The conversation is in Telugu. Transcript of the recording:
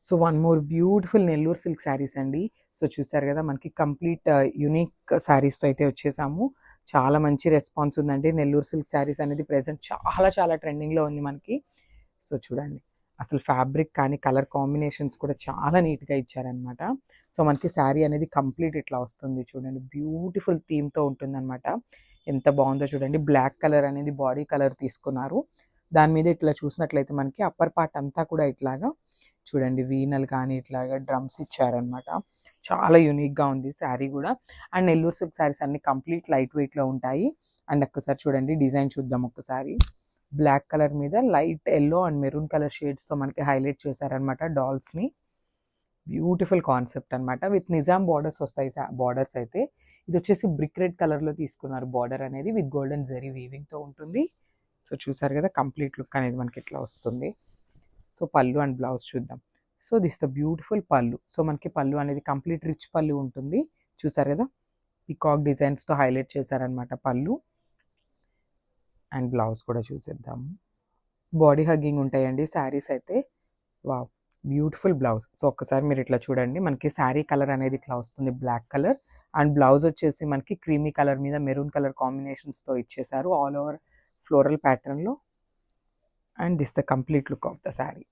So one more beautiful Nellore silk saris అండి. సో చూసారు కదా మనకి కంప్లీట్ యూనిక్ శారీస్తో అయితే వచ్చేసాము. చాలా మంచి రెస్పాన్స్ ఉందండి. నెల్లూరు సిల్క్ శారీస్ అనేది ప్రెజెంట్ చాలా చాలా ట్రెండింగ్లో ఉంది మనకి. సో చూడండి అసలు ఫ్యాబ్రిక్ కానీ కలర్ కాంబినేషన్స్ కూడా చాలా నీట్గా ఇచ్చారనమాట. సో మనకి శారీ అనేది కంప్లీట్ ఇట్లా వస్తుంది చూడండి. బ్యూటిఫుల్ థీమ్తో ఉంటుందన్నమాట. ఎంత బాగుందో చూడండి. బ్లాక్ కలర్ అనేది బాడీ కలర్ తీసుకున్నారు. దాని మీద ఇట్లా చూసినట్లయితే మనకి అప్పర్ పార్ట్ అంతా కూడా ఇట్లాగా చూడండి వీనల్ కానీ ఇట్లాగా డ్రమ్స్ ఇచ్చారనమాట. చాలా యూనిక్గా ఉంది శారీ కూడా. అండ్ నెల్లూరు సిల్క్ శారీస్ అన్ని కంప్లీట్ లైట్ వెయిట్లో ఉంటాయి. అండ్ ఒక్కసారి చూడండి డిజైన్ చూద్దాం ఒక్కసారి. బ్లాక్ కలర్ మీద light yellow and maroon colour షేడ్స్తో మనకి హైలైట్ చేశారనమాట డాల్స్ని. బ్యూటిఫుల్ కాన్సెప్ట్ అనమాట. విత్ నిజాం బార్డర్స్ వస్తాయి. బార్డర్స్ అయితే ఇది వచ్చేసి బ్రిక్ రెడ్ కలర్లో తీసుకున్నారు. బార్డర్ అనేది విత్ గోల్డెన్ జెరీ వీవింగ్తో ఉంటుంది. సో చూసారు కదా కంప్లీట్ లుక్ అనేది మనకి ఇట్లా వస్తుంది. సో పళ్ళు అండ్ బ్లౌజ్ చూద్దాం. సో దిస్ ద బ్యూటిఫుల్ పళ్ళు. సో మనకి పళ్ళు అనేది కంప్లీట్ రిచ్ పళ్ళు ఉంటుంది. చూసారు కదా పికాక్ డిజైన్స్తో హైలైట్ చేశారనమాట పళ్ళు. అండ్ బ్లౌజ్ కూడా చూసేద్దాము. బాడీ హగ్గింగ్ ఉంటాయండి శారీస్ అయితే. Wow beautiful blouse. సో ఒక్కసారి మీరు ఇట్లా చూడండి. మనకి శారీ కలర్ అనేది ఇట్లా వస్తుంది బ్లాక్ కలర్. అండ్ బ్లౌజ్ వచ్చేసి మనకి క్రీమీ కలర్ మీద మెరూన్ కలర్ కాంబినేషన్స్తో ఇచ్చేసారు ఆల్ ఓవర్ ఫ్లోరల్ ప్యాటర్న్లో. And this the complete look of the sari.